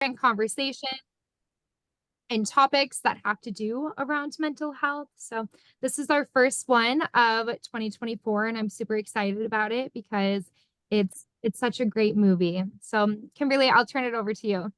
and conversation and topics that have to do around mental health. So this is our first one of 2024, and I'm super excited about it because it's such a great movie. So Kimberly, I'll turn it over to you.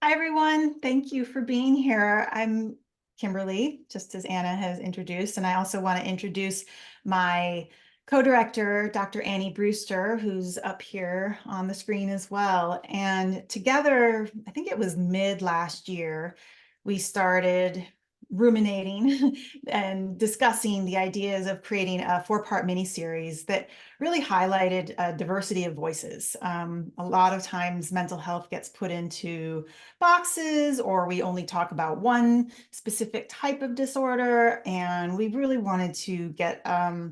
Hi, everyone. Thank you for being here. I'm Kimberly, just as Anna has introduced, and I also want to introduce my co-director, Dr. Annie Brewster, who's up here on the screen as well. And together, I think it was mid last year, we started ruminating and discussing the ideas of creating a 4-part miniseries that really highlighted a diversity of voices. A lot of times mental health gets put into boxes, or we only talk about one specific type of disorder. And we really wanted to get a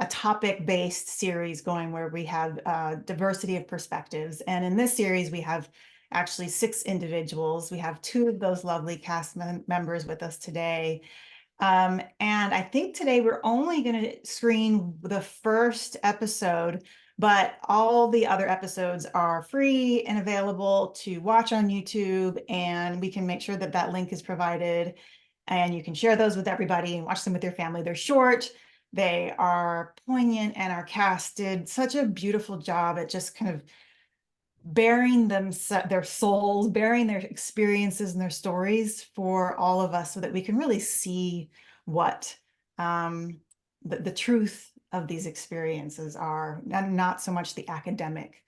topic-based series going where we have diversity of perspectives. And in this series, we have actually 6 individuals. We have 2 of those lovely cast members with us today. And I think today we're only going to screen the first episode, but all the other episodes are free and available to watch on YouTube, and we can make sure that that link is provided, and you can share those with everybody and watch them with your family. They're short, they are poignant, and our cast did such a beautiful job at just kind of bearing their souls, bearing their experiences and their stories for all of us so that we can really see what the truth of these experiences are, and not so much the academic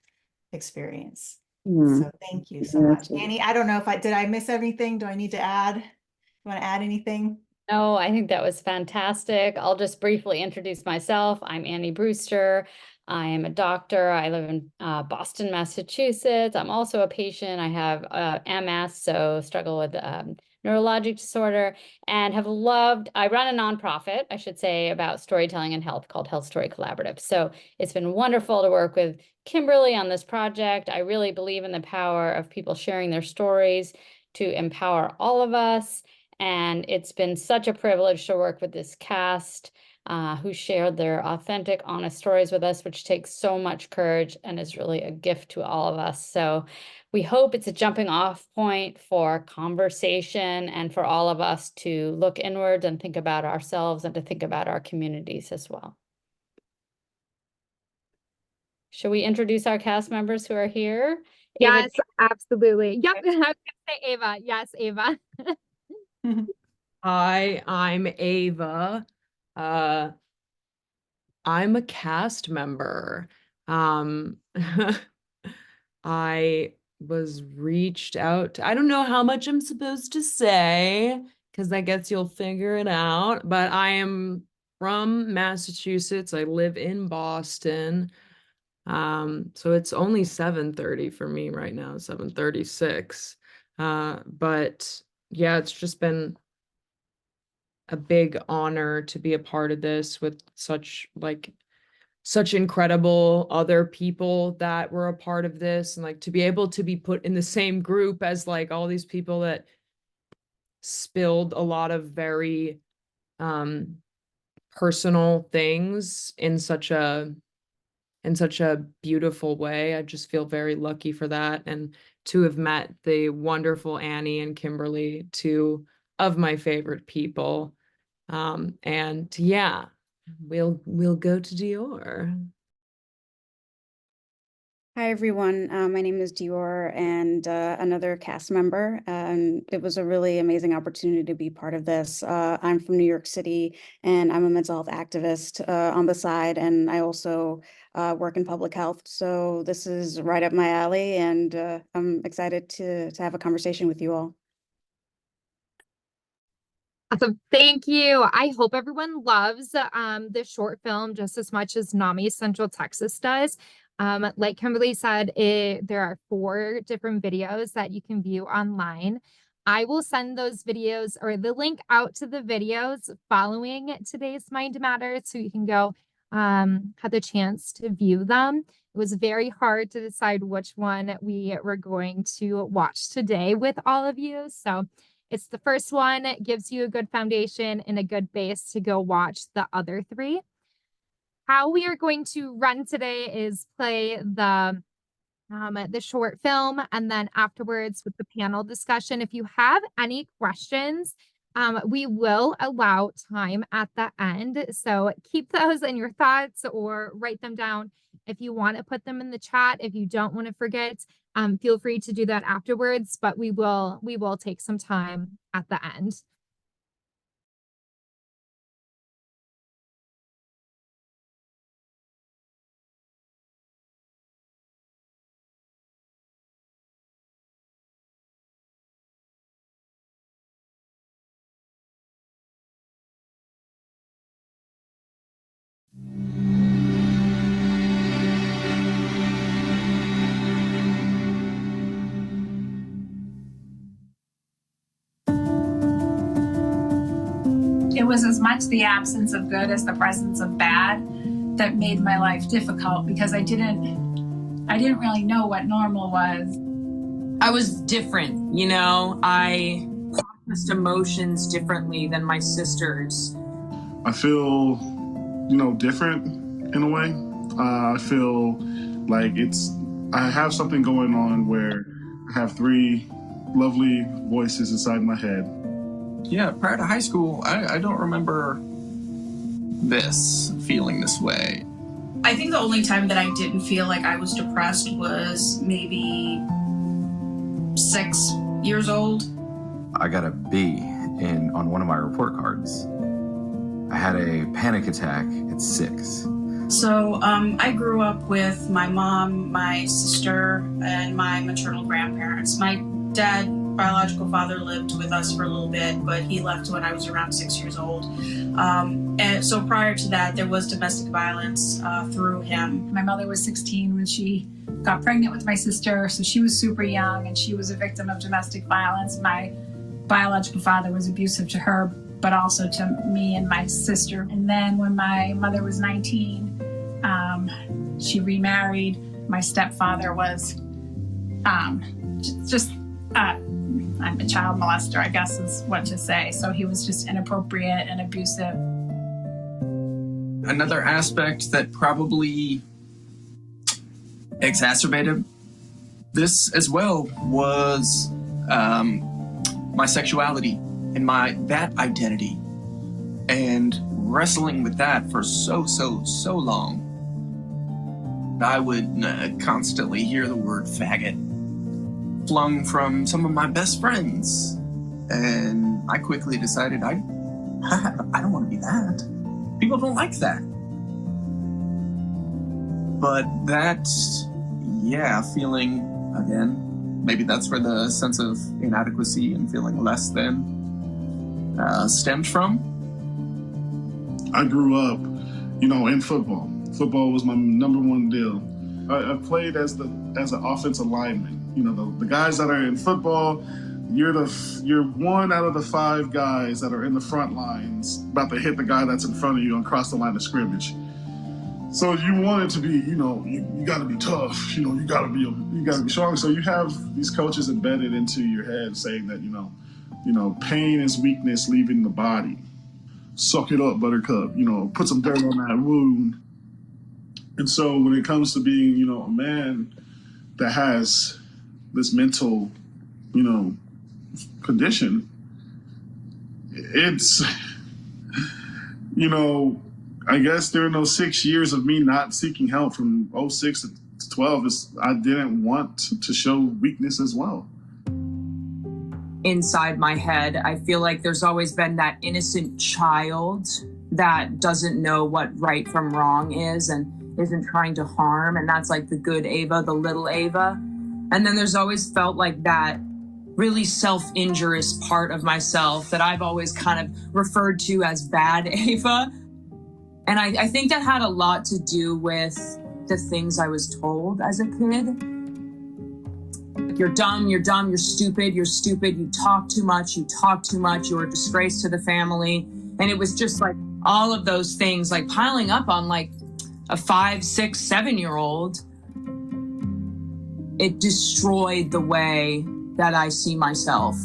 experience. So thank you so much. Annie, I don't know if did I miss anything? Do I need to add? You want to add anything? No, I think that was fantastic. I'll just briefly introduce myself. I'm Annie Brewster. I am a doctor. I live in Boston, Massachusetts. I'm also a patient. I have MS, so struggle with neurologic disorder, and have loved, I run a nonprofit, I should say, about storytelling and health called Health Story Collaborative. So it's been wonderful to work with Kimberly on this project. I really believe in the power of people sharing their stories to empower all of us. And it's been such a privilege to work with this cast who shared their authentic, honest stories with us, which takes so much courage and is really a gift to all of us. So we hope it's a jumping off point for conversation and for all of us to look inwards and think about ourselves and to think about our communities as well. Should we introduce our cast members who are here? Yes, absolutely. Yep, I was gonna say Ava. Yes, Ava. Hi, I'm Ava. I'm a cast member. I was reached out to, I don't know how much I'm supposed to say, because I guess you'll figure it out, but I am from Massachusetts. I live in Boston. So it's only 7:30 for me right now, 7:36. But yeah, it's just been a big honor to be a part of this with such incredible other people that were a part of this, and like to be able to be put in the same group as like all these people that spilled a lot of very personal things in such a beautiful way. I just feel very lucky for that, and to have met the wonderful Annie and Kimberly, 2 of my favorite people. And yeah, we'll go to Dior. Hi, everyone. My name is Dior, and another cast member. And it was a really amazing opportunity to be part of this. I'm from New York City, and I'm a mental health activist on the side, and I also work in public health. So this is right up my alley, and I'm excited to have a conversation with you all. Awesome. Thank you. I hope everyone loves this short film just as much as NAMI Central Texas does. Like Kimberly said, there are 4 different videos that you can view online. I will send those videos or the link out to the videos following today's Mind Matters so you can go have the chance to view them. It was very hard to decide which one we were going to watch today with all of you. So it's the first one. It gives you a good foundation and a good base to go watch the other 3. How we are going to run today is play the the short film, and then afterwards with the panel discussion. If you have any questions, we will allow time at the end. So keep those in your thoughts or write them down if you want to put them in the chat. If you don't want to forget, feel free to do that afterwards, but we will take some time at the end. It was as much the absence of good as the presence of bad that made my life difficult, because I didn't really know what normal was. I was different, you know, I processed emotions differently than my sisters. I feel, you know, different in a way. I feel like I have something going on where I have 3 lovely voices inside my head. Yeah, prior to high school, I don't remember feeling this way. I think the only time that I didn't feel like I was depressed was maybe 6 years old. I got a B on one of my report cards. I had a panic attack at 6. So I grew up with my mom, my sister, and my maternal grandparents. My dad, biological father, lived with us for a little bit, but he left when I was around 6 years old. And so prior to that, there was domestic violence through him. My mother was 16 when she got pregnant with my sister, so she was super young and she was a victim of domestic violence. My biological father was abusive to her, but also to me and my sister. And then when my mother was 19, she remarried. My stepfather was I'm a child molester, I guess is what to say. So he was just inappropriate and abusive. Another aspect that probably exacerbated this as well was my sexuality and that identity, and wrestling with that for so long. I would constantly hear the word faggot flung from some of my best friends, and I quickly decided I don't want to be that. People don't like that. But that, feeling, again, maybe that's where the sense of inadequacy and feeling less than stemmed from. I grew up, you know, in football. Football was my number one deal. I played as an offensive lineman. You know, the guys that are in football, you're one out of the 5 guys that are in the front lines about to hit the guy that's in front of you and cross the line of scrimmage. So you want it to be, you know, you got to be tough. You know, you got to be strong. So you have these coaches embedded into your head saying that, you know, pain is weakness leaving the body. Suck it up, buttercup. You know, put some dirt on that wound. And so when it comes to being, you know, a man that has this mental, you know, condition, it's, you know, I guess during those 6 years of me not seeking help from 06 to 12, I didn't want to show weakness as well. Inside my head, I feel like there's always been that innocent child that doesn't know what right from wrong is and isn't trying to harm, and that's like the good Ava, the little Ava. And then there's always felt like that really self-injurious part of myself that I've always kind of referred to as bad Ava. And I think that had a lot to do with the things I was told as a kid. You're dumb, you're stupid, you talk too much, you're a disgrace to the family. And it was just like all of those things like piling up on like a 5, 6, 7-year-old. It destroyed the way that I see myself.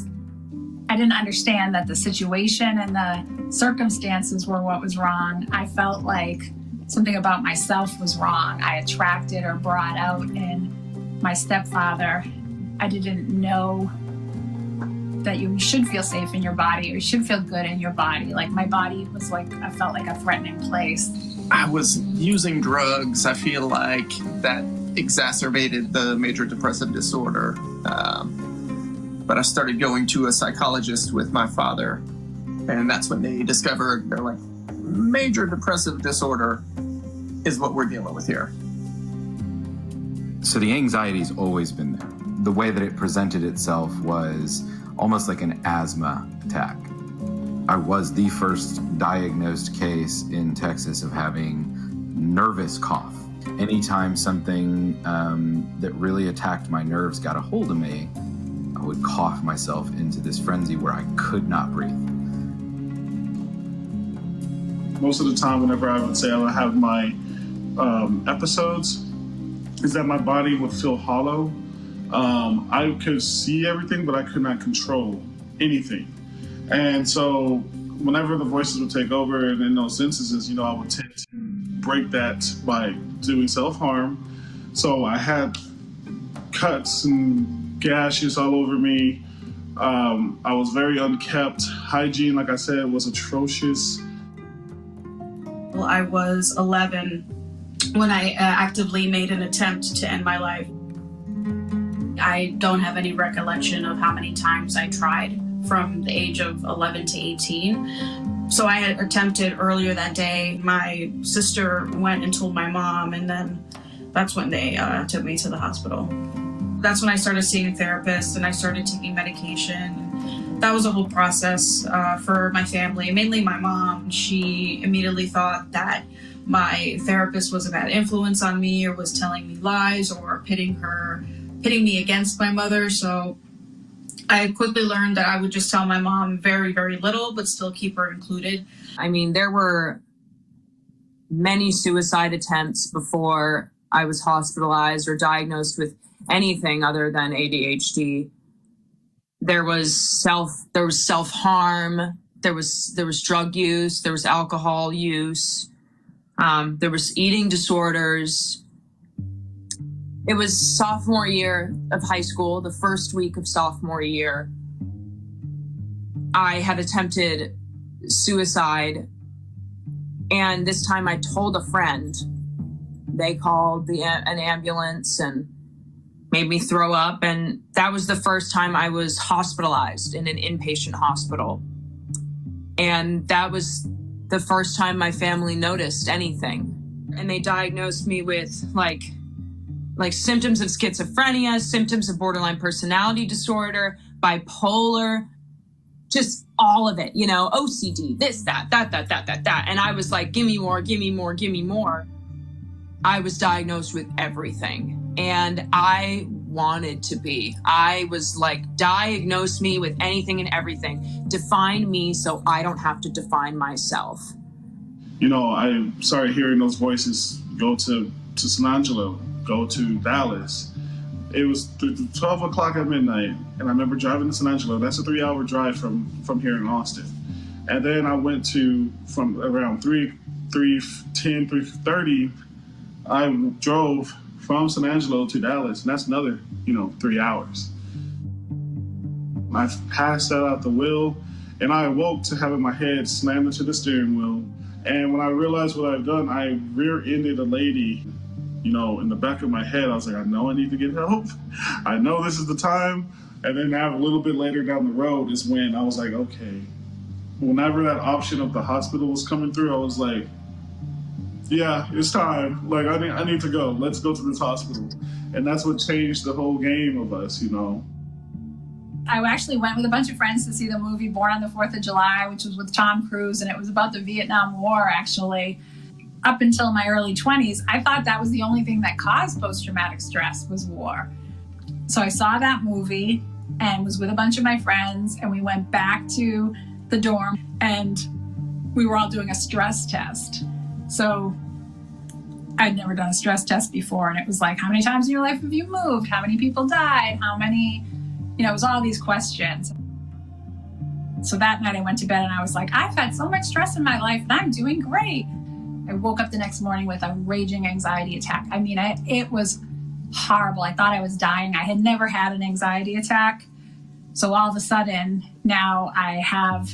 I didn't understand that the situation and the circumstances were what was wrong. I felt like something about myself was wrong. I attracted or brought out in my stepfather, I didn't know that you should feel safe in your body, or you should feel good in your body. Like my body was like, I felt like a threatening place. I was using drugs. I feel like that exacerbated the major depressive disorder. But I started going to a psychologist with my father, and that's when they discovered, they're like, major depressive disorder is what we're dealing with here. So the anxiety's always been there. The way that it presented itself was almost like an asthma attack. I was the first diagnosed case in Texas of having nervous cough. Anytime something that really attacked my nerves got a hold of me, I would cough myself into this frenzy where I could not breathe. Most of the time, whenever I would say I would have my episodes, is that my body would feel hollow. I could see everything, but I could not control anything. And so whenever the voices would take over, and in those instances, I would tend to break that by doing self-harm. So I had cuts and gashes all over me. I was very unkept. Hygiene, like I said, was atrocious. Well, I was 11 when I actively made an attempt to end my life. I don't have any recollection of how many times I tried from the age of 11 to 18. So I had attempted earlier that day. My sister went and told my mom, and then that's when they took me to the hospital. That's when I started seeing a therapist and I started taking medication. That was a whole process for my family, mainly my mom. She immediately thought that my therapist was a bad influence on me, or was telling me lies, or pitting me against my mother. So I quickly learned that I would just tell my mom very, very little, but still keep her included. I mean, there were many suicide attempts before I was hospitalized or diagnosed with anything other than ADHD. There was self-harm, there was drug use, there was alcohol use, there was eating disorders. It was sophomore year of high school, the first week of sophomore year. I had attempted suicide, and this time I told a friend. They called an ambulance and made me throw up, and that was the first time I was hospitalized in an inpatient hospital. And that was the first time my family noticed anything. And they diagnosed me with like symptoms of schizophrenia, symptoms of borderline personality disorder, bipolar, just all of it, OCD, this, that. And I was like, give me more, give me more, give me more. I was diagnosed with everything. And I wanted to be. I was like, diagnose me with anything and everything. Define me so I don't have to define myself. I started hearing those voices go to San Angelo, go to Dallas. It was 12 o'clock at midnight, and I remember driving to San Angelo. That's a 3-hour drive from here in Austin. And then I went from around 3:30, I drove from San Angelo to Dallas, and that's another, 3 hours. I passed out the wheel, and I awoke to having my head slammed into the steering wheel. And when I realized what I'd done, I rear-ended a lady, in the back of my head. I was like, I know I need to get help. I know this is the time. And then a little bit later down the road is when I was like, okay. Whenever that option of the hospital was coming through, I was like, yeah, it's time. Like, I need to go. Let's go to this hospital. And that's what changed the whole game of us, I actually went with a bunch of friends to see the movie Born on the 4th of July, which was with Tom Cruise, and it was about the Vietnam War, actually. Up until my early 20s, I thought that was the only thing that caused post-traumatic stress was war. So I saw that movie and was with a bunch of my friends, and we went back to the dorm, and we were all doing a stress test. So I'd never done a stress test before, and it was like, how many times in your life have you moved? How many people died? How many, it was all these questions. So that night I went to bed and I was like, I've had so much stress in my life and I'm doing great. I woke up the next morning with a raging anxiety attack. I mean, it was horrible. I thought I was dying. I had never had an anxiety attack. So all of a sudden, now I have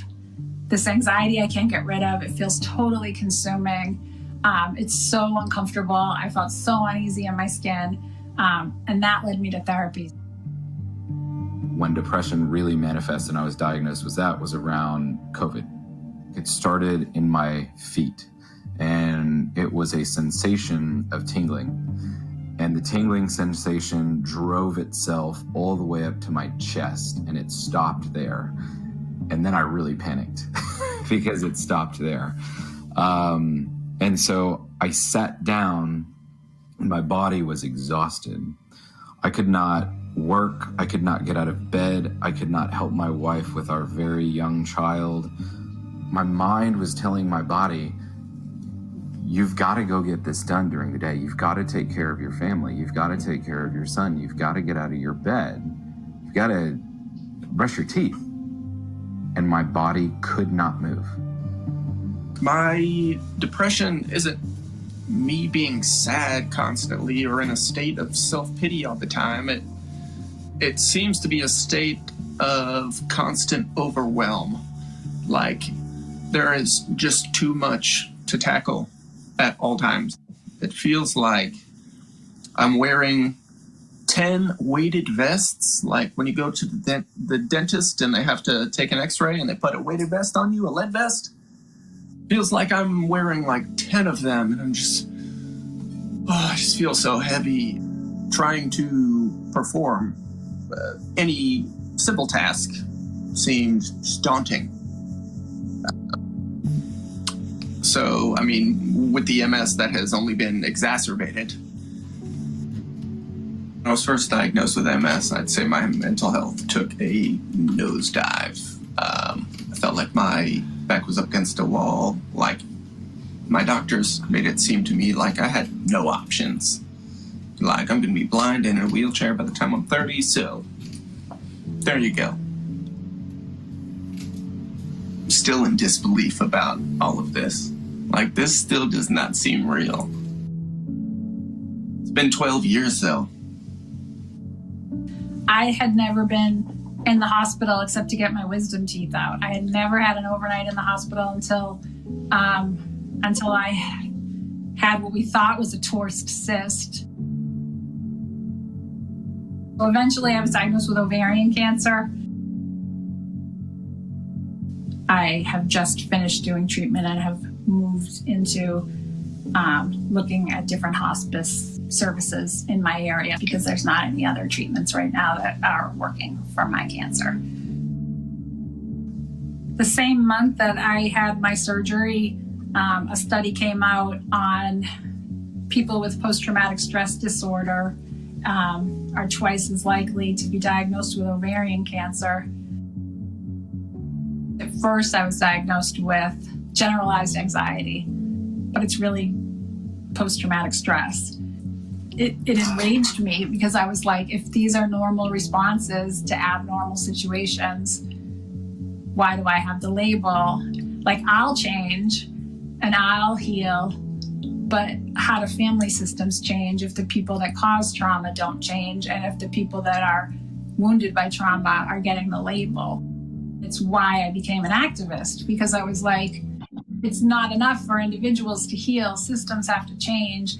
this anxiety I can't get rid of. It feels totally consuming. It's so uncomfortable. I felt so uneasy in my skin. And that led me to therapy. When depression really manifested and I was diagnosed with that was around COVID. It started in my feet, and it was a sensation of tingling. And the tingling sensation drove itself all the way up to my chest, and it stopped there. And then I really panicked because it stopped there. And so I sat down, and my body was exhausted. I could not work. I could not get out of bed. I could not help my wife with our very young child. My mind was telling my body, you've got to go get this done during the day. You've got to take care of your family. You've got to take care of your son. You've got to get out of your bed. You've got to brush your teeth. And my body could not move. My depression isn't me being sad constantly or in a state of self-pity all the time. It seems to be a state of constant overwhelm. Like there is just too much to tackle at all times. It feels like I'm wearing 10 weighted vests, like when you go to the dentist and they have to take an x-ray and they put a weighted vest on you, a lead vest. Feels like I'm wearing like 10 of them, and I just feel so heavy trying to perform any simple task seems daunting. So, I mean, with the MS, that has only been exacerbated. When I was first diagnosed with MS, I'd say my mental health took a nosedive. I felt like my back was up against a wall. Like my doctors made it seem to me like I had no options. Like I'm going to be blind and in a wheelchair by the time I'm 30, so there you go. I'm still in disbelief about all of this. Like this still does not seem real. It's been 12 years though. I had never been in the hospital except to get my wisdom teeth out. I had never had an overnight in the hospital until I had what we thought was a torsed cyst. So eventually I was diagnosed with ovarian cancer. I have just finished doing treatment and have moved into looking at different hospice services in my area because there's not any other treatments right now that are working for my cancer. The same month that I had my surgery, a study came out on people with post-traumatic stress disorder are twice as likely to be diagnosed with ovarian cancer. At first, I was diagnosed with generalized anxiety, but it's really post-traumatic stress. It enraged me because I was like, if these are normal responses to abnormal situations, why do I have the label? Like, I'll change and I'll heal, but how do family systems change if the people that cause trauma don't change and if the people that are wounded by trauma are getting the label? It's why I became an activist, because I was like, it's not enough for individuals to heal, systems have to change.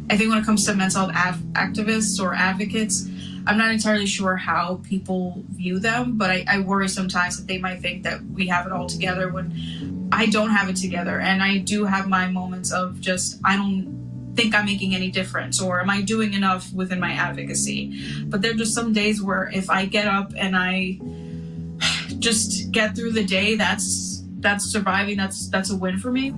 I think when it comes to mental health activists or advocates, I'm not entirely sure how people view them, but I worry sometimes that they might think that we have it all together when I don't have it together. And I do have my moments of just, I don't think I'm making any difference, or am I doing enough within my advocacy? But there are just some days where if I get up and I just get through the day, that's surviving, that's a win for me.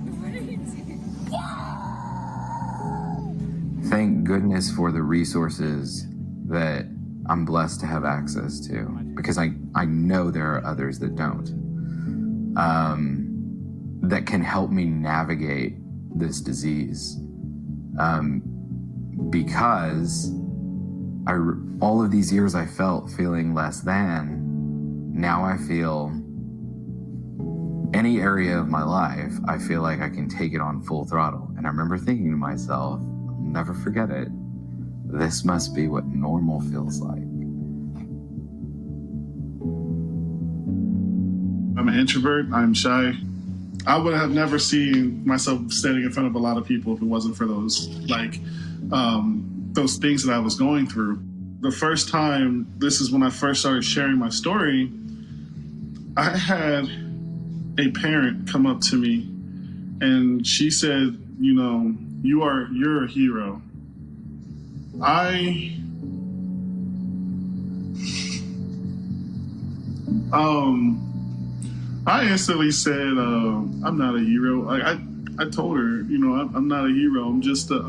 Thank goodness for the resources that I'm blessed to have access to, because I know there are others that don't, that can help me navigate this disease. Because all of these years I felt feeling less than, now I feel any area of my life, I feel like I can take it on full throttle. And I remember thinking to myself, I'll never forget it. This must be what normal feels like. I'm an introvert. I'm shy. I would have never seen myself standing in front of a lot of people if it wasn't for those things that I was going through. The first time, this is when I first started sharing my story, I had a parent come up to me and she said, you know, you're a hero. I instantly said, I'm not a hero. I told her, you know, I'm not a hero. I'm just a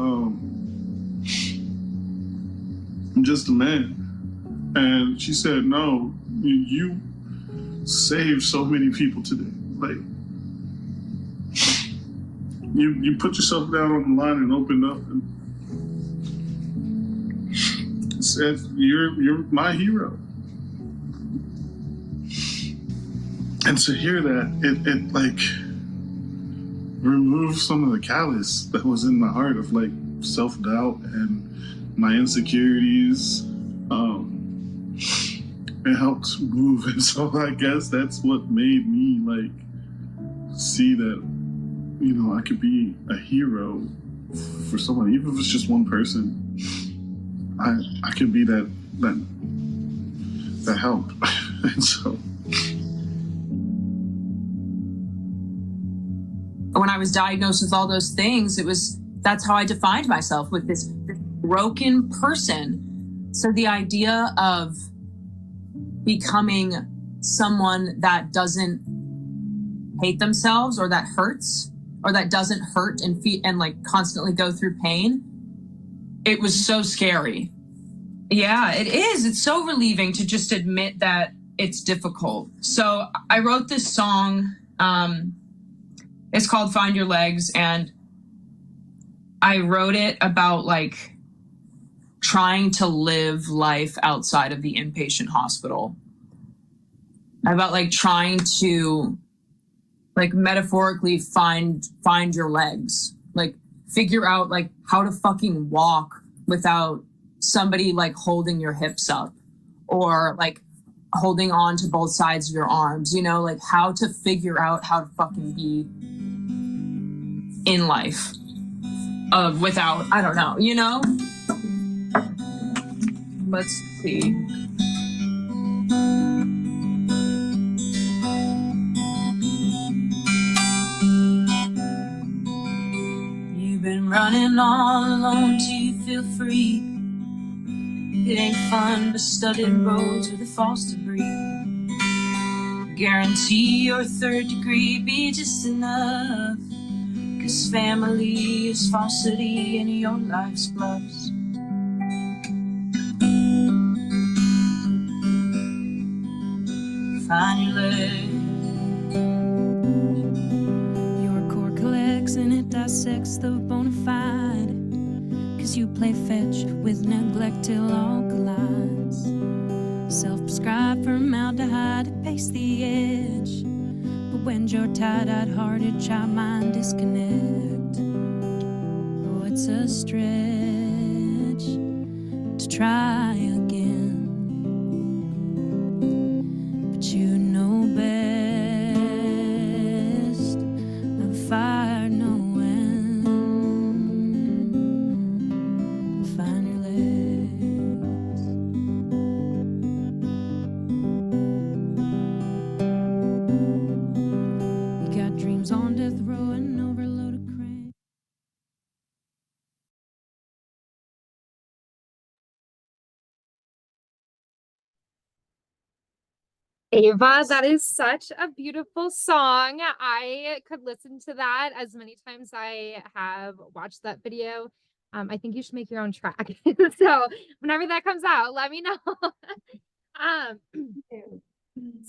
man. And she said, no, you saved so many people today. Like, you put yourself down on the line and opened up and said, you're my hero. And to hear that, it like removed some of the callous that was in my heart of like self-doubt and my insecurities. It helped move. And so I guess that's what made me like see that, you know, I could be a hero for someone, even if it's just one person. I could be that help. And so when I was diagnosed with all those things, that's how I defined myself, with this broken person. So the idea of becoming someone that doesn't hate themselves, or that hurts, or that doesn't hurt and like constantly go through pain, it was so scary. Yeah, it is. It's so relieving to just admit that it's difficult. So I wrote this song. It's called Find Your Legs. And I wrote it about like trying to live life outside of the inpatient hospital. About like trying to like metaphorically find your legs, like figure out like how to fucking walk without somebody like holding your hips up, or like holding on to both sides of your arms, you know, like how to figure out how to fucking be in life without, I don't know, you know? Let's see. You've been running all alone till you feel free. It ain't fun, but studded roads with a false debris. Guarantee your third degree be just enough, 'cause family is falsity in your life's gloves. Find your legs. Your core collects and it dissects the bona fide, 'cause you play fetch with neglect till all collides. Self-prescribed formaldehyde to pace the edge, but when you're tired-eyed hearted child mind disconnect, oh, it's a stretch to try again, but you know best, a fire no end. Find your legs. You got dreams on death row and overloaded crane. Ava, that is such a beautiful song. I could listen to that as many times I have watched that video. I think you should make your own track. So whenever that comes out, let me know.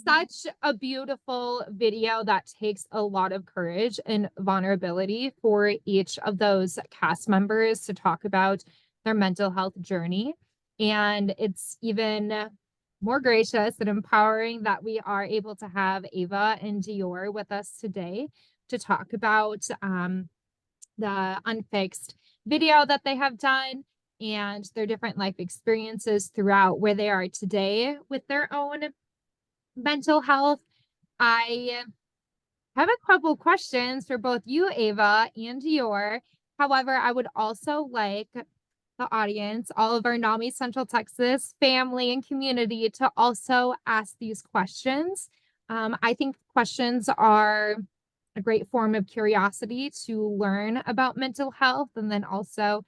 Such a beautiful video that takes a lot of courage and vulnerability for each of those cast members to talk about their mental health journey. And it's even more gracious and empowering that we are able to have Ava and Dior with us today to talk about the Unfixed video that they have done and their different life experiences throughout where they are today with their own mental health. I have a couple questions for both you, Ava, and Dior. However, I would also like the audience, all of our NAMI Central Texas family and community, to also ask these questions. I think questions are a great form of curiosity to learn about mental health, and then also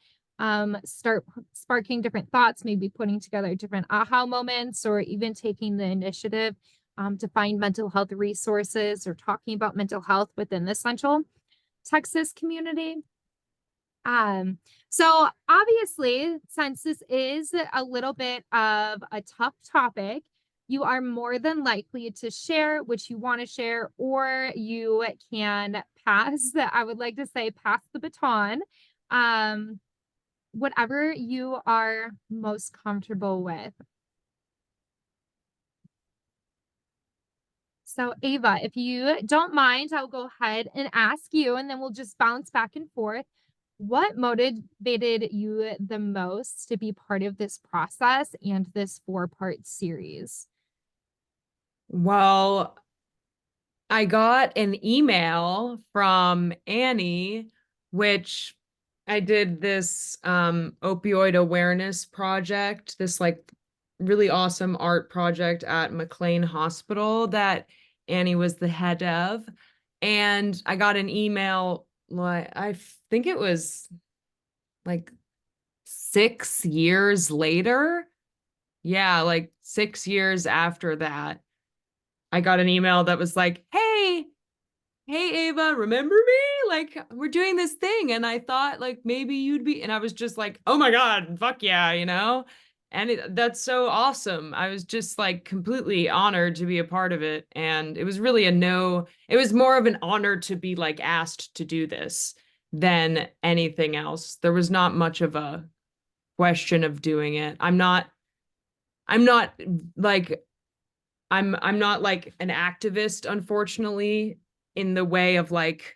start sparking different thoughts, maybe putting together different aha moments, or even taking the initiative to find mental health resources or talking about mental health within the Central Texas community. So obviously, since this is a little bit of a tough topic, you are more than likely to share what you want to share, or you can pass that. I would like to say pass the baton. Whatever you are most comfortable with. So Ava, if you don't mind, I'll go ahead and ask you, and then we'll just bounce back and forth. What motivated you the most to be part of this process and this 4-part series? Well, I got an email from Annie, which I did this opioid awareness project, this like really awesome art project at McLean Hospital that Annie was the head of. And I got an email, like I think it was like 6 years later. Yeah, like 6 years after that, I got an email that was like, hey, Ava, remember me? Like, we're doing this thing. And I thought like maybe you'd be, and I was just like, oh my God, fuck yeah, you know? And that's so awesome. I was just like completely honored to be a part of it. And it was really it was more of an honor to be like asked to do this than anything else. There was not much of a question of doing it. I'm not like, I'm not like an activist, unfortunately, in the way of like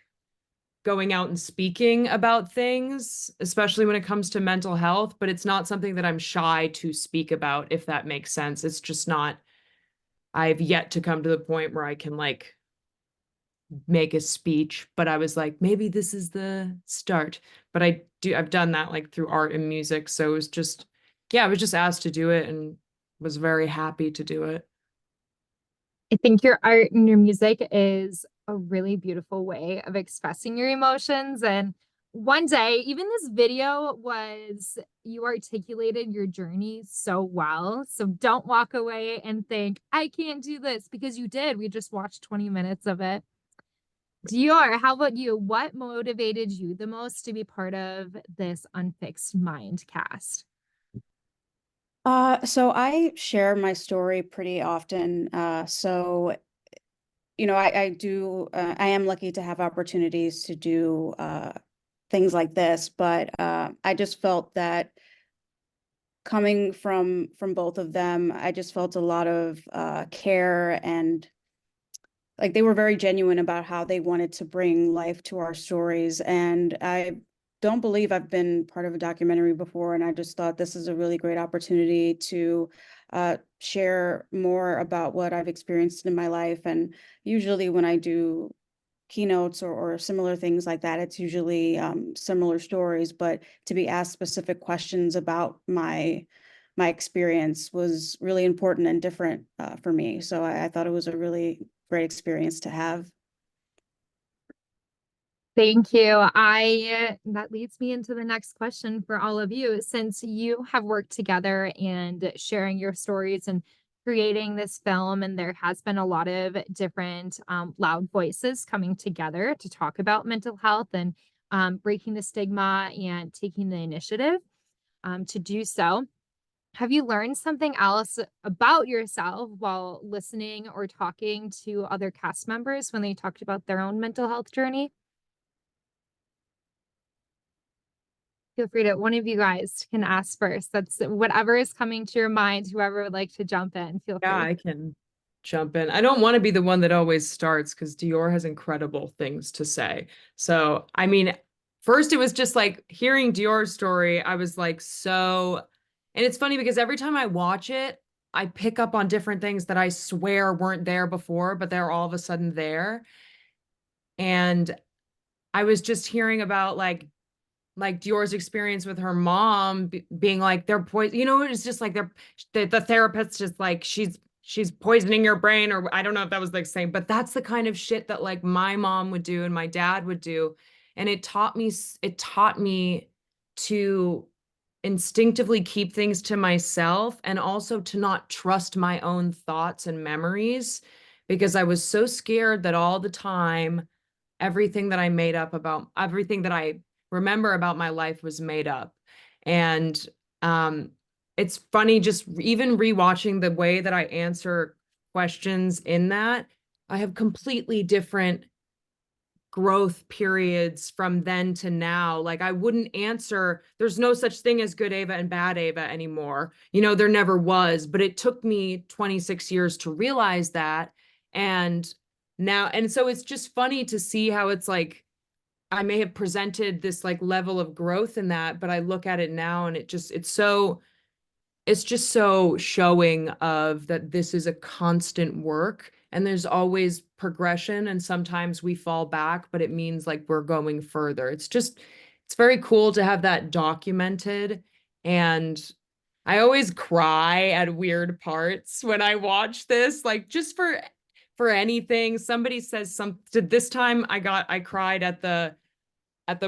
going out and speaking about things, especially when it comes to mental health, but it's not something that I'm shy to speak about, if that makes sense. It's just not, I've yet to come to the point where I can like make a speech, but I was like, maybe this is the start. But I've done that like through art and music. So it was just, yeah, I was just asked to do it and was very happy to do it. I think your art and your music is a really beautiful way of expressing your emotions. And one day, even this video you articulated your journey so well. So don't walk away and think, I can't do this, because you did. We just watched 20 minutes of it. Dior, how about you? What motivated you the most to be part of this Unfixed Mind cast? So I share my story pretty often. So, you know, I am lucky to have opportunities to do things like this, but I just felt that coming from both of them, I just felt a lot of care, and like they were very genuine about how they wanted to bring life to our stories. And I don't believe I've been part of a documentary before, and I just thought this is a really great opportunity to share more about what I've experienced in my life. And usually when I do keynotes or similar things like that, it's usually similar stories, but to be asked specific questions about my experience was really important and different for me. So I thought it was a really great experience to have. Thank you. That leads me into the next question for all of you. Since you have worked together and sharing your stories and creating this film, and there has been a lot of different loud voices coming together to talk about mental health and breaking the stigma and taking the initiative to do so. Have you learned something else about yourself while listening or talking to other cast members when they talked about their own mental health journey? Feel free to, one of you guys can ask first. That's whatever is coming to your mind. Whoever would like to jump in, feel free. Yeah, I can jump in. I don't want to be the one that always starts because Dior has incredible things to say. So, I mean, first it was just like hearing Dior's story. I was like, and it's funny because every time I watch it, I pick up on different things that I swear weren't there before, but they're all of a sudden there. And I was just hearing about like Dior's experience with her mom being like, they're poison, it's just like the therapist just like, she's poisoning your brain, or I don't know if that was like saying, but that's the kind of shit that like my mom would do and my dad would do. And it taught me to instinctively keep things to myself, and also to not trust my own thoughts and memories, because I was so scared that all the time, everything that I remember about my life was made up. And it's funny, just even rewatching the way that I answer questions in that, I have completely different growth periods from then to now. Like I wouldn't answer, there's no such thing as good Ava and bad Ava anymore. There never was, but it took me 26 years to realize that. And so it's just funny to see how it's like, I may have presented this like level of growth in that, but I look at it now and it's just so showing of that this is a constant work, and there's always progression, and sometimes we fall back, but it means like we're going further. It's very cool to have that documented. And I always cry at weird parts when I watch this, like just for anything. Somebody says something. This time I cried at the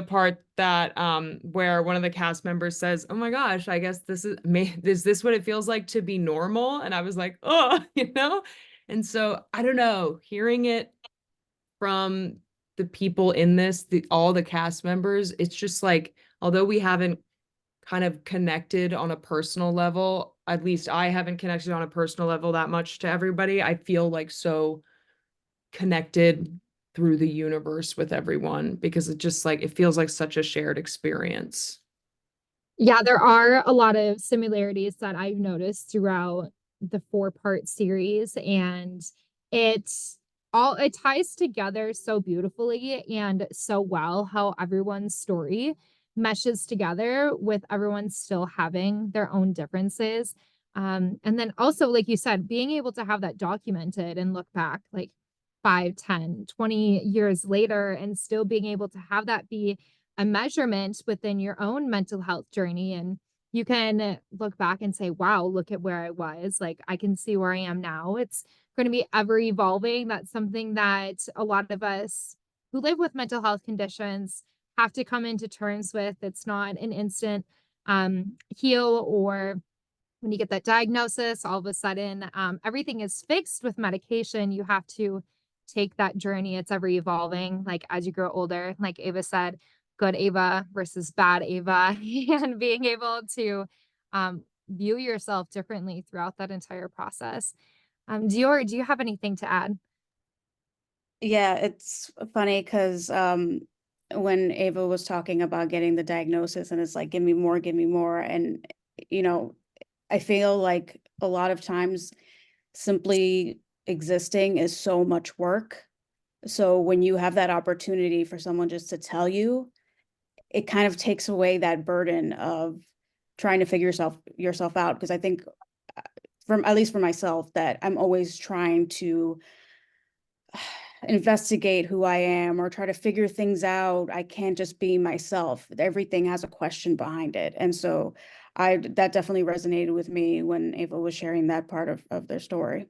part that where one of the cast members says, "Oh my gosh, I guess is this what it feels like to be normal?" And I was like, "Oh," And so I don't know, hearing it from the people in this, all the cast members, it's just like, although we haven't kind of connected on a personal level, at least I haven't connected on a personal level that much to everybody, I feel like so connected through the universe with everyone, because it feels like such a shared experience. Yeah, there are a lot of similarities that I've noticed throughout the 4-part series, and it ties together so beautifully and so well, how everyone's story meshes together with everyone still having their own differences. And then also, like you said, being able to have that documented and look back like 5, 10, 20 years later, and still being able to have that be a measurement within your own mental health journey. And you can look back and say, wow, look at where I was. Like, I can see where I am now. It's going to be ever evolving. That's something that a lot of us who live with mental health conditions have to come into terms with. It's not an instant heal, or when you get that diagnosis, all of a sudden everything is fixed with medication. You have to take that journey. It's ever evolving. Like as you grow older, like Ava said, good Ava versus bad Ava, and being able to view yourself differently throughout that entire process. Dior, do you have anything to add? Yeah, it's funny because when Ava was talking about getting the diagnosis, and it's like, give me more. And, I feel like a lot of times simply existing is so much work. So when you have that opportunity for someone just to tell you, it kind of takes away that burden of trying to figure yourself out. Because I think, at least for myself, that I'm always trying to investigate who I am or try to figure things out. I can't just be myself. Everything has a question behind it. And so that definitely resonated with me when Ava was sharing that part of their story.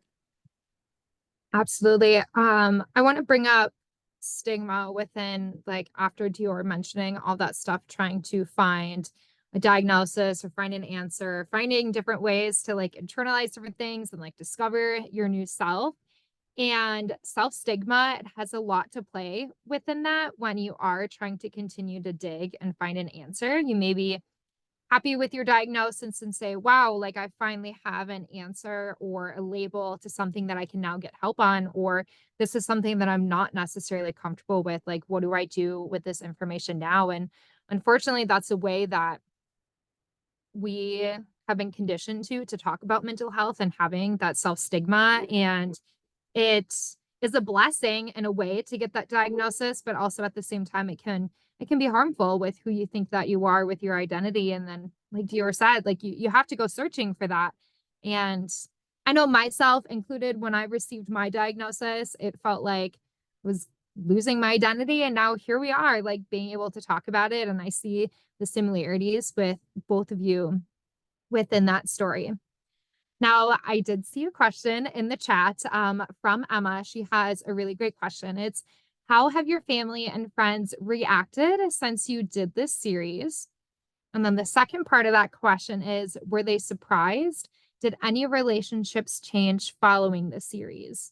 Absolutely. I want to bring up stigma within, like, after Dior mentioning all that stuff, trying to find a diagnosis or find an answer, finding different ways to like internalize different things and like discover your new self. And self-stigma, it has a lot to play within that when you are trying to continue to dig and find an answer. You may be happy with your diagnosis and say, wow, like I finally have an answer or a label to something that I can now get help on, or this is something that I'm not necessarily comfortable with. Like, what do I do with this information now? And unfortunately, that's a way that we have been conditioned to talk about mental health and having that self-stigma. And it is a blessing in a way to get that diagnosis, but also at the same time, it can it can be harmful with who you think that you are with your identity. And then, like Dior said, like you have to go searching for that. And I know myself included, when I received my diagnosis, it felt like I was losing my identity. And now here we are, like being able to talk about it. And I see the similarities with both of you within that story. Now, I did see a question in the chat from Emma. She has a really great question. It's, how have your family and friends reacted since you did this series? And then the second part of that question is, were they surprised? Did any relationships change following the series?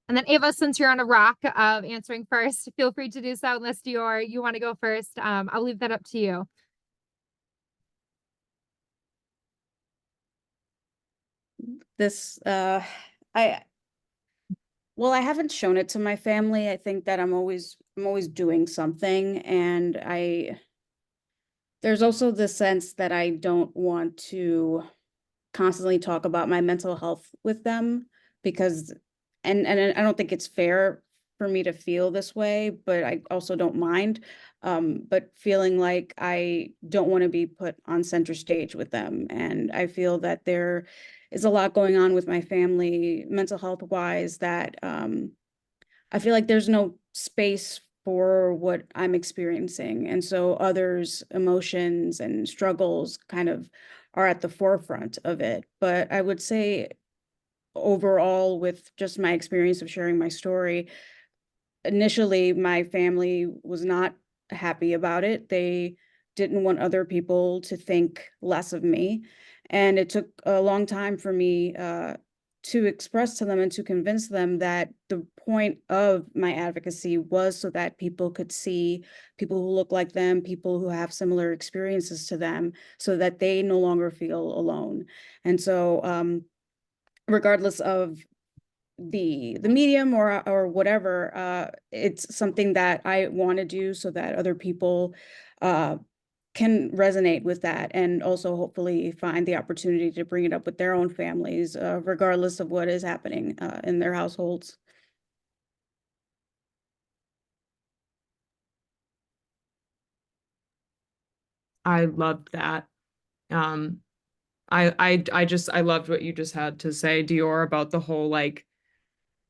And then Ava, since you're on a rock of answering first, feel free to do so unless you want to go first. I'll leave that up to you. This, I haven't shown it to my family. I think that I'm always doing something, and there's also the sense that I don't want to constantly talk about my mental health with them, because, and I don't think it's fair for me to feel this way, but I also don't mind. But feeling like I don't want to be put on center stage with them. And I feel that there is a lot going on with my family, mental health wise, that I feel like there's no space for what I'm experiencing. And so others' emotions and struggles kind of are at the forefront of it. But I would say overall, with just my experience of sharing my story, initially my family was not happy about it. They didn't want other people to think less of me. And it took a long time for me to express to them and to convince them that the point of my advocacy was so that people could see people who look like them, people who have similar experiences to them, so that they no longer feel alone. And so regardless of the medium or whatever, it's something that I want to do so that other people can resonate with that, and also hopefully find the opportunity to bring it up with their own families, regardless of what is happening in their households. I loved that. I loved what you just had to say, Dior, about the whole, like,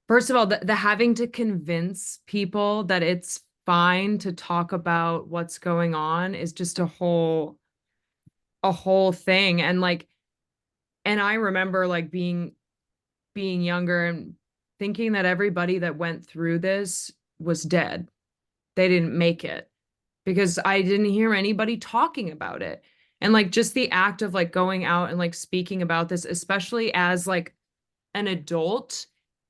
first of all, the having to convince people that it's fine to talk about what's going on is just a whole thing. And like, and I remember like being younger and thinking that everybody that went through this was dead. They didn't make it, because I didn't hear anybody talking about it. And like just the act of like going out and like speaking about this, especially as like an adult,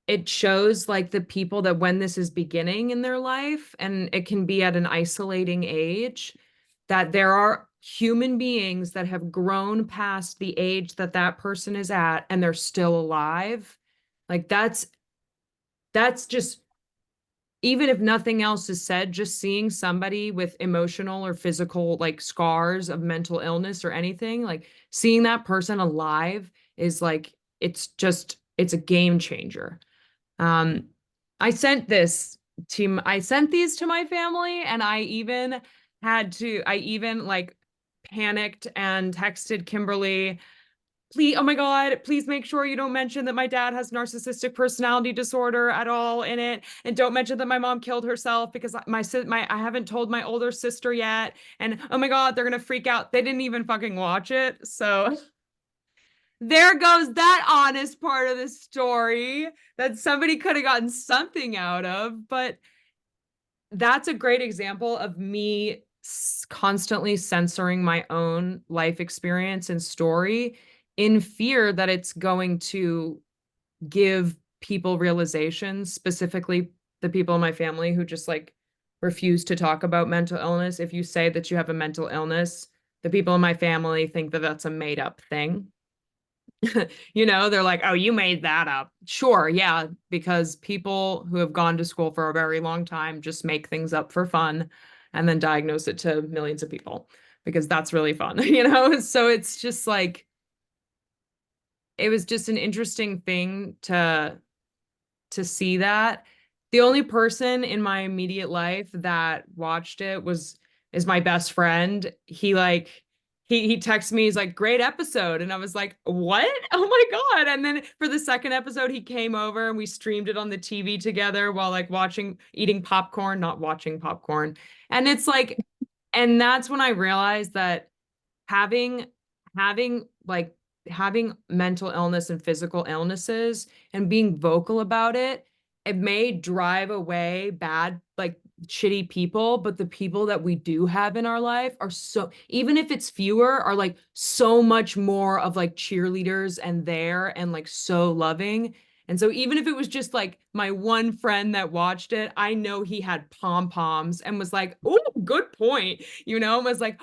it shows like the people that when this is beginning in their life, and it can be at an isolating age, that there are human beings that have grown past the age that that person is at and they're still alive. Like that's just, even if nothing else is said, just seeing somebody with emotional or physical like scars of mental illness or anything, like seeing that person alive is like, it's a game changer. I sent these to my family, and I even like panicked and texted Kimberly, please, oh my God, please make sure you don't mention that my dad has narcissistic personality disorder at all in it. And don't mention that my mom killed herself, because I haven't told my older sister yet. And oh my God, they're going to freak out. They didn't even fucking watch it. So there goes that honest part of the story that somebody could have gotten something out of. But that's a great example of me constantly censoring my own life experience and story in fear that it's going to give people realizations, specifically the people in my family who just like refuse to talk about mental illness. If you say that you have a mental illness, the people in my family think that that's a made up thing. You know, they're like, oh, you made that up. Sure, yeah, because people who have gone to school for a very long time just make things up for fun and then diagnose it to millions of people because that's really fun, you know? So it's just like, it was just an interesting thing to see that. The only person in my immediate life that watched it is my best friend. He texted me, he's like, great episode. And I was like, what? Oh my God. And then for the second episode, he came over and we streamed it on the TV together while like eating popcorn, not watching popcorn. And it's like, and that's when I realized that having mental illness and physical illnesses and being vocal about it, it may drive away bad, like shitty people, but the people that we do have in our life are so, even if it's fewer, are like so much more of like cheerleaders and there and like so loving. And so even if it was just like my one friend that watched it, I know he had pom-poms and was like, oh, good point, and was like,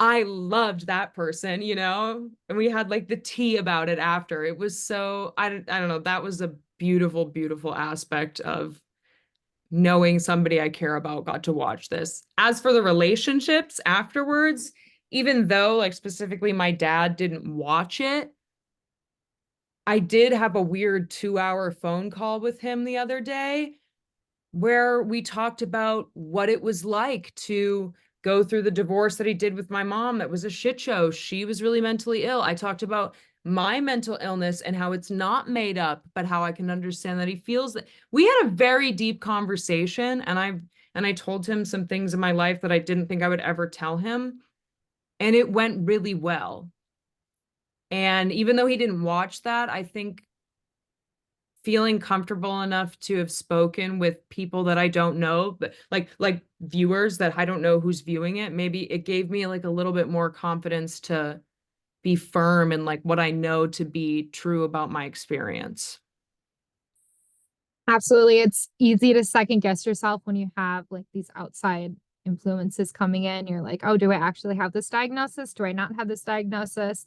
I loved that person, and we had like the tea about it after. It was so, I don't know, that was a beautiful, beautiful aspect of knowing somebody I care about got to watch this. As for the relationships afterwards, even though like specifically my dad didn't watch it, I did have a weird 2-hour phone call with him the other day where we talked about what it was like to go through the divorce that he did with my mom. That was a shit show. She was really mentally ill. I talked about my mental illness and how it's not made up, but how I can understand that he feels that. We had a very deep conversation, and I told him some things in my life that I didn't think I would ever tell him, and it went really well. And even though he didn't watch that, I think feeling comfortable enough to have spoken with people that I don't know, but like viewers that I don't know who's viewing it, maybe it gave me like a little bit more confidence to be firm in like what I know to be true about my experience. Absolutely. It's easy to second guess yourself when you have like these outside influences coming in. You're like, oh, do I actually have this diagnosis? Do I not have this diagnosis?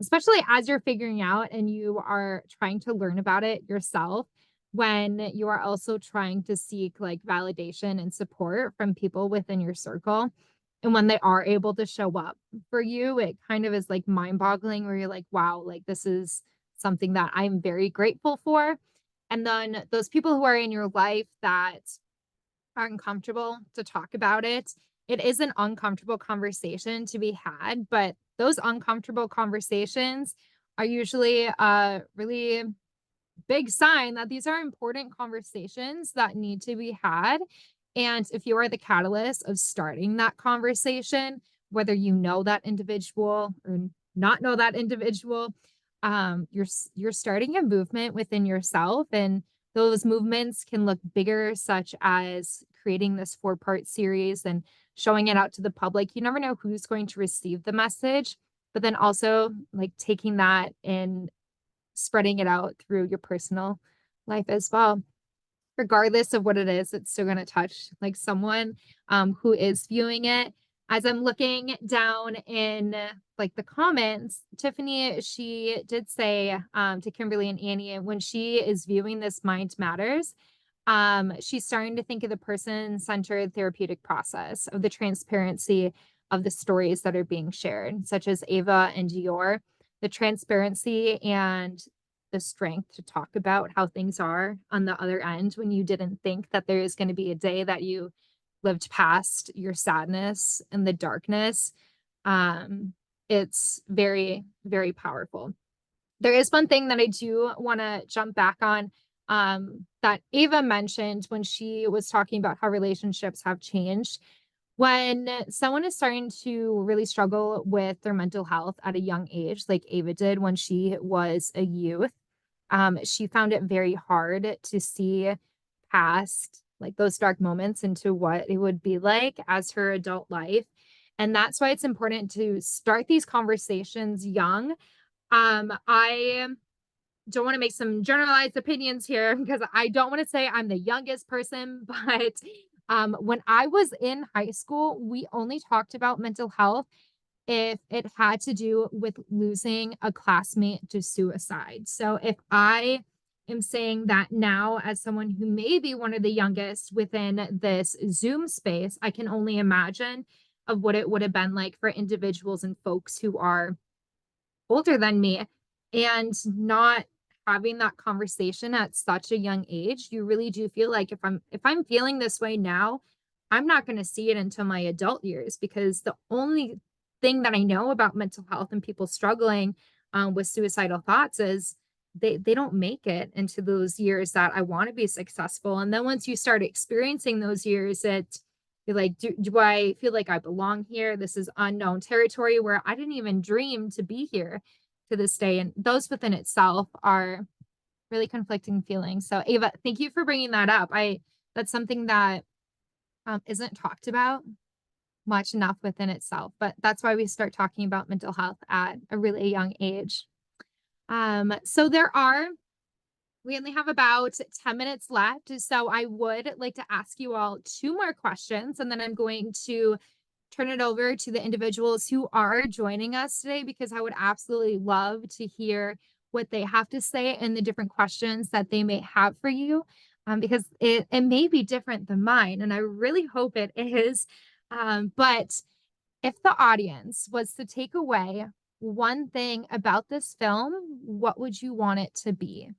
Especially as you're figuring out and you are trying to learn about it yourself, when you are also trying to seek like validation and support from people within your circle. And when they are able to show up for you, it kind of is like mind-boggling where you're like, wow, like this is something that I'm very grateful for. And then those people who are in your life that are uncomfortable to talk about it, it is an uncomfortable conversation to be had, but those uncomfortable conversations are usually a really big sign that these are important conversations that need to be had. And if you are the catalyst of starting that conversation, whether you know that individual or not know that individual, you're starting a movement within yourself, and those movements can look bigger, such as creating this 4-part series and showing it out to the public. You never know who's going to receive the message, but then also like taking that and spreading it out through your personal life as well. Regardless of what it is, it's still going to touch like someone who is viewing it. As I'm looking down in like the comments, Tiffany, she did say to Kimberly and Annie, when she is viewing this Mind Matters, she's starting to think of the person-centered therapeutic process, of the transparency of the stories that are being shared, such as Ava and Dior, the transparency and the strength to talk about how things are on the other end when you didn't think that there is going to be a day that you lived past your sadness and the darkness. It's very, very powerful. There is one thing that I do want to jump back on that Ava mentioned when she was talking about how relationships have changed. When someone is starting to really struggle with their mental health at a young age, like Ava did when she was a youth, she found it very hard to see past like those dark moments into what it would be like as her adult life. And that's why it's important to start these conversations young. I don't want to make some generalized opinions here because I don't want to say I'm the youngest person, but when I was in high school, we only talked about mental health if it had to do with losing a classmate to suicide. So if I am saying that now as someone who may be one of the youngest within this Zoom space, I can only imagine of what it would have been like for individuals and folks who are older than me and not having that conversation at such a young age, you really do feel like if I'm feeling this way now, I'm not going to see it until my adult years, because the only thing that I know about mental health and people struggling with suicidal thoughts is they don't make it into those years that I want to be successful. And then once you start experiencing those years, you're like, do I feel like I belong here? This is unknown territory where I didn't even dream to be here to this day. And those within itself are really conflicting feelings. So Ava, thank you for bringing that up. That's something that isn't talked about much enough within itself, but that's why we start talking about mental health at a really young age. So we only have about 10 minutes left. So I would like to ask you all 2 more questions, and then I'm going to turn it over to the individuals who are joining us today, because I would absolutely love to hear what they have to say and the different questions that they may have for you, because it may be different than mine, and I really hope it is. But if the audience was to take away one thing about this film, what would you want it to be?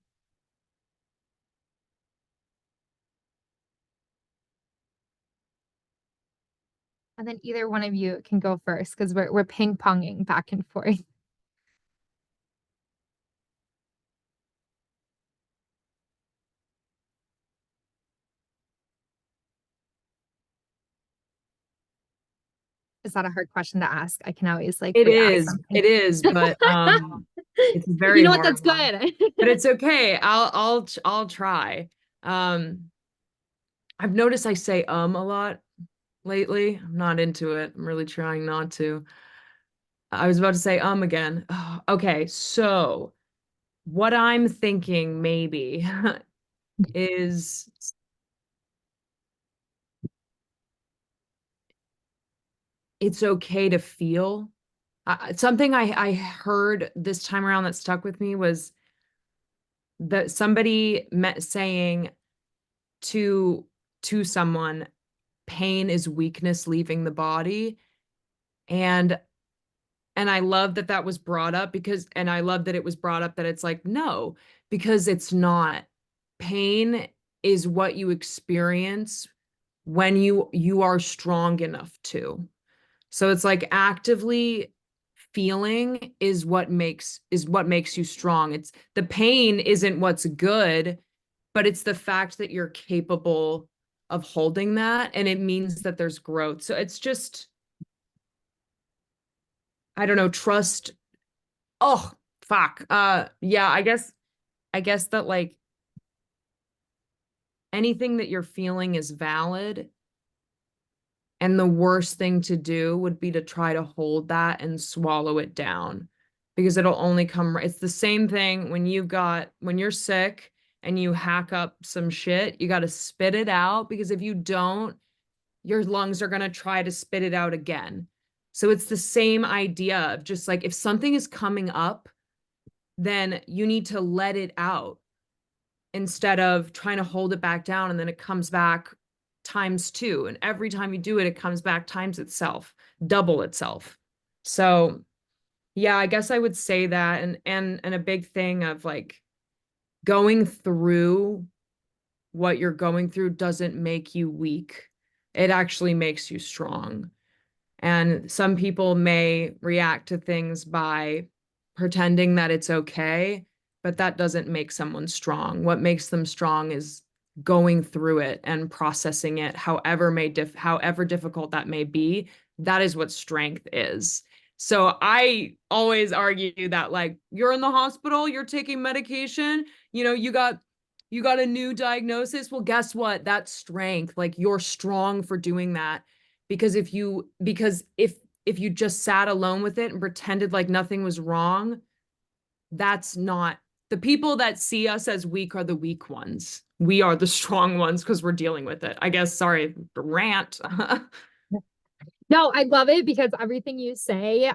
And then either one of you can go first, because we're ping-ponging back and forth. Is that a hard question to ask? I can always like It re-ask something. it is, but it's very You know what? hard That's one. good. But it's okay. I'll try. I've noticed I say a lot lately. I'm not into it. I'm really trying not to. I was about to say again. Okay, so what I'm thinking maybe is it's okay to feel. Something I heard this time around that stuck with me was that somebody saying to someone, pain is weakness leaving the body. And I love that that was brought up, and I love that it was brought up that it's like, no, because it's not. Pain is what you experience when you are strong enough to. So it's like actively feeling is what makes you strong. It's the pain isn't what's good, but it's the fact that you're capable of holding that, and it means that there's growth. So it's just, I don't know, trust. Oh, fuck. Yeah, I guess that like anything that you're feeling is valid. And the worst thing to do would be to try to hold that and swallow it down, because it'll only come. It's the same thing when you're sick and you hack up some shit, you got to spit it out, because if you don't, your lungs are going to try to spit it out again. So it's the same idea of just like, if something is coming up, then you need to let it out instead of trying to hold it back down, and then it comes back ×2. And every time you do it, it comes back times itself, double itself. So yeah, I guess I would say that. And a big thing of like, going through what you're going through doesn't make you weak. It actually makes you strong. And some people may react to things by pretending that it's okay, but that doesn't make someone strong. What makes them strong is going through it and processing it, however difficult that may be. That is what strength is. So I always argue that, like, you're in the hospital, you're taking medication, you got a new diagnosis. Well, guess what? That's strength. Like, you're strong for doing that. Because if you just sat alone with it and pretended like nothing was wrong, that's not. The people that see us as weak are the weak ones. We are the strong ones because we're dealing with it. I guess, sorry, rant. No, I love it, because everything you say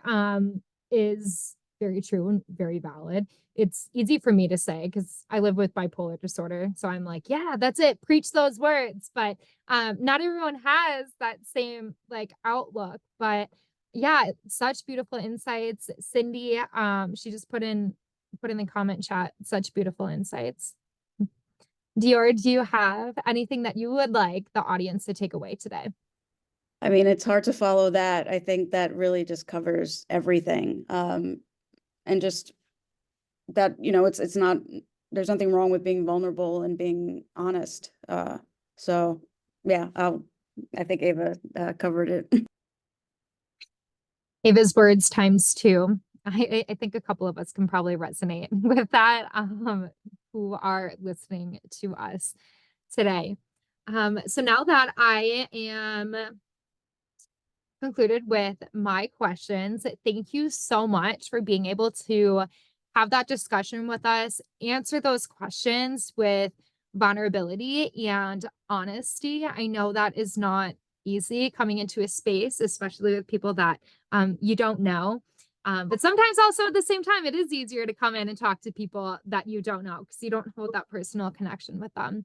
is very true and very valid. It's easy for me to say because I live with bipolar disorder. So I'm like, yeah, that's it. Preach those words. But not everyone has that same like outlook. But yeah, such beautiful insights. Cindy, she just put in put in the comment chat such beautiful insights. Dior, do you have anything that you would like the audience to take away today? I mean, it's hard to follow that. I think that really just covers everything. And just that, it's not, there's nothing wrong with being vulnerable and being honest. So yeah, I think Ava covered it. Ava's words times two. I think a couple of us can probably resonate with that, who are listening to us today. So now that I am concluded with my questions, thank you so much for being able to have that discussion with us, answer those questions with vulnerability and honesty. I know that is not easy coming into a space, especially with people that you don't know. But sometimes also at the same time, it is easier to come in and talk to people that you don't know because you don't hold that personal connection with them.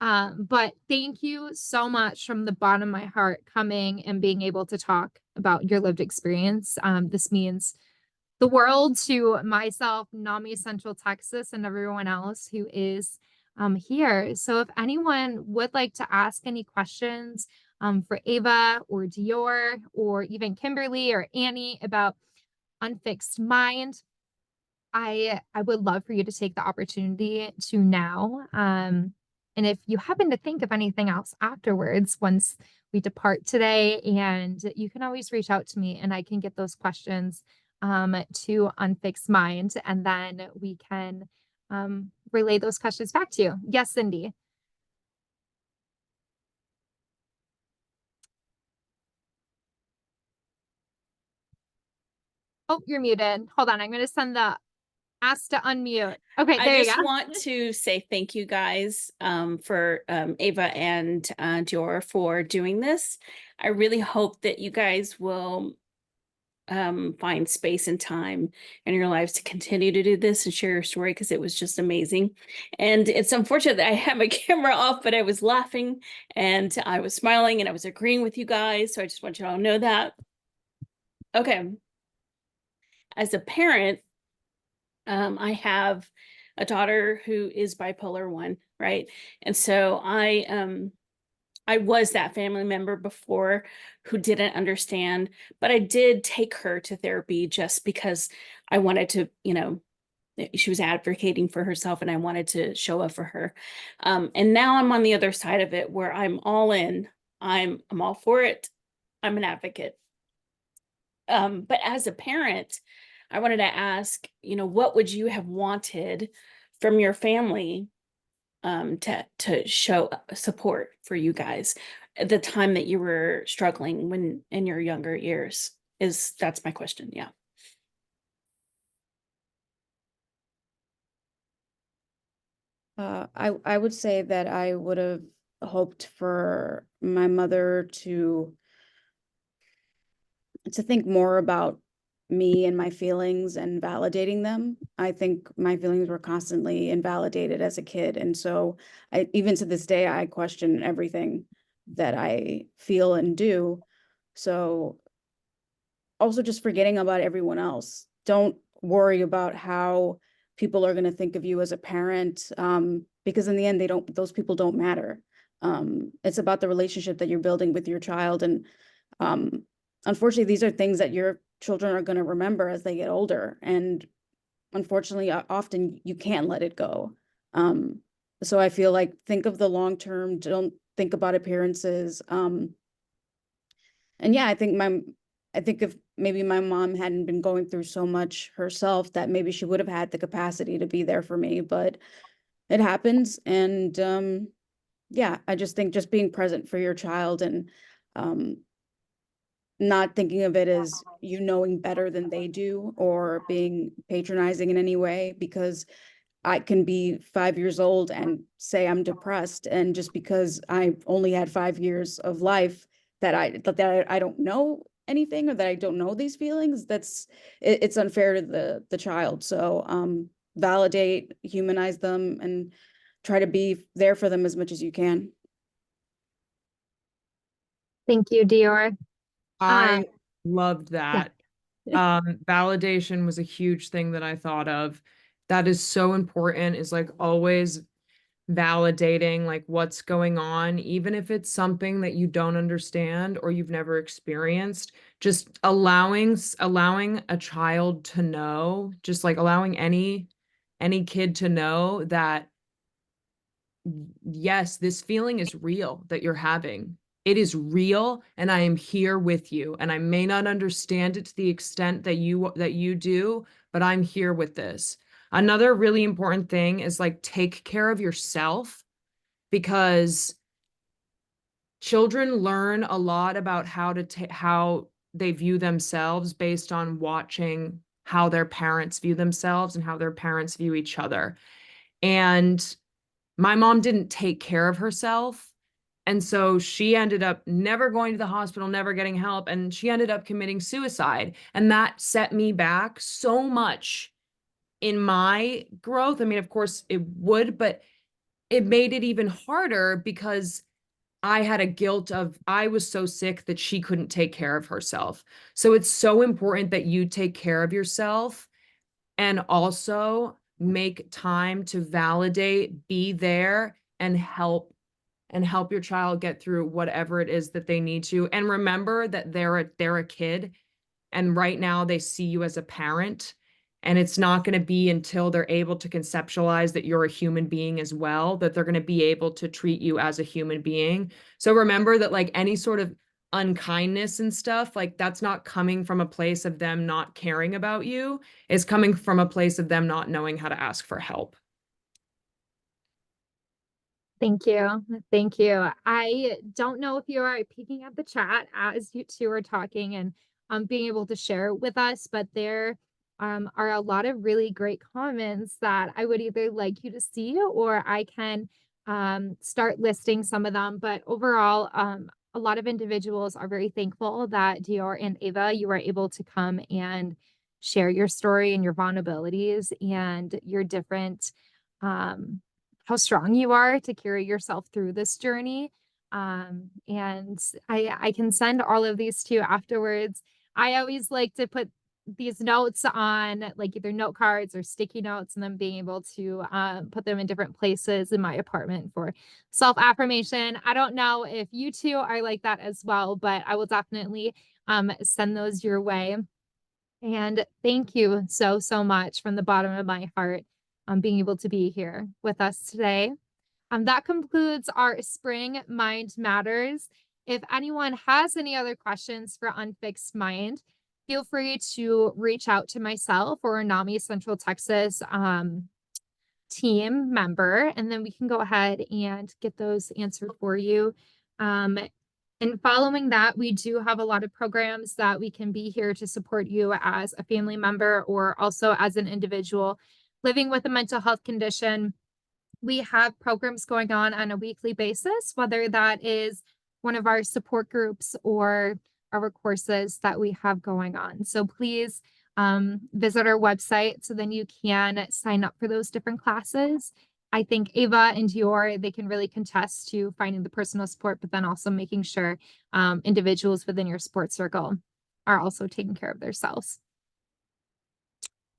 But thank you so much from the bottom of my heart coming and being able to talk about your lived experience. This means the world to myself, NAMI Central Texas, and everyone else who is here. So if anyone would like to ask any questions for Ava or Dior or even Kimberly or Annie about Unfixed Mind, I would love for you to take the opportunity to now. And if you happen to think of anything else afterwards, once we depart today, and you can always reach out to me and I can get those questions to Unfixed Mind, and then we can relay those questions back to you. Yes, Cindy. Oh, you're muted. Hold on. I'm going to send the ask to unmute. Okay, there I you just go. want to say thank you guys for Ava and Dior for doing this. I really hope that you guys will find space and time in your lives to continue to do this and share your story, because it was just amazing. And it's unfortunate that I had my camera off, but I was laughing and I was smiling and I was agreeing with you guys. So I just want you all to know that. Okay. As a parent, I have a daughter who is bipolar 1, right? And so I was that family member before who didn't understand, but I did take her to therapy just because I wanted to, she was advocating for herself and I wanted to show up for her. And now I'm on the other side of it where I'm all in. I'm all for it. I'm an advocate. But as a parent, I wanted to ask, what would you have wanted from your family to show support for you guys at the time that you were struggling when in your younger years? That's my question. Yeah. I would say that I would have hoped for my mother to think more about me and my feelings and validating them. I think my feelings were constantly invalidated as a kid. And so even to this day, I question everything that I feel and do. So also just forgetting about everyone else. Don't worry about how people are going to think of you as a parent, because in the end, those people don't matter. It's about the relationship that you're building with your child. And unfortunately, these are things that your children are going to remember as they get older. And unfortunately, often you can't let it go. So I feel like think of the long term, don't think about appearances. And yeah, I think if maybe my mom hadn't been going through so much herself, that maybe she would have had the capacity to be there for me, but it happens. And yeah, I just think just being present for your child and not thinking of it as you knowing better than they do or being patronizing in any way, because I can be 5 years old and say I'm depressed, and just because I only had 5 years of life that I don't know anything, or that I don't know these feelings, it's unfair to the child. So validate, humanize them, and try to be there for them as much as you can. Thank you, Dior. I loved that. Yeah. Validation was a huge thing that I thought of. That is so important, is like always validating like what's going on, even if it's something that you don't understand or you've never experienced. Just allowing a child to know, just like allowing any kid to know that yes, this feeling is real that you're having. It is real, and I am here with you, and I may not understand it to the extent that you do, but I'm here with this. Another really important thing is like take care of yourself, because children learn a lot about how they view themselves based on watching how their parents view themselves and how their parents view each other. And my mom didn't take care of herself. And so she ended up never going to the hospital, never getting help, and she ended up committing suicide. And that set me back so much in my growth. I mean, of course it would, but it made it even harder because I had a guilt of, I was so sick that she couldn't take care of herself. So it's so important that you take care of yourself and also make time to validate, be there, and help your child get through whatever it is that they need to. And remember that they're a kid, and right now they see you as a parent, and it's not going to be until they're able to conceptualize that you're a human being as well that they're going to be able to treat you as a human being. So remember that like any sort of unkindness and stuff, like that's not coming from a place of them not caring about you. It's coming from a place of them not knowing how to ask for help. Thank you. Thank you. I don't know if you are picking up the chat as you two are talking and being able to share with us, but there are a lot of really great comments that I would either like you to see, or I can start listing some of them. But overall, a lot of individuals are very thankful that Dior and Ava, you were able to come and share your story and your vulnerabilities and your different how strong you are to carry yourself through this journey. And I can send all of these to you afterwards. I always like to put these notes on like either note cards or sticky notes, and then being able to put them in different places in my apartment for self-affirmation. I don't know if you two are like that as well, but I will definitely send those your way. And thank you so, so much from the bottom of my heart being able to be here with us today. That concludes our Spring Mind Matters. If anyone has any other questions for Unfixed Mind, feel free to reach out to myself or a NAMI Central Texas team member, and then we can go ahead and get those answered for you. And following that, we do have a lot of programs that we can be here to support you as a family member or also as an individual living with a mental health condition. We have programs going on a weekly basis, whether that is one of our support groups or our courses that we have going on. So please visit our website so then you can sign up for those different classes. I think Ava and Dior, they can really contest to finding the personal support, but then also making sure individuals within your support circle are also taking care of themselves.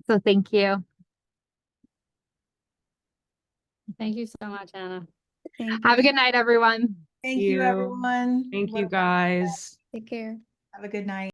So thank you. Thank you so much, Anna. Have a good night, everyone. Thank you, everyone. Thank you, guys. Take care. Have a good night.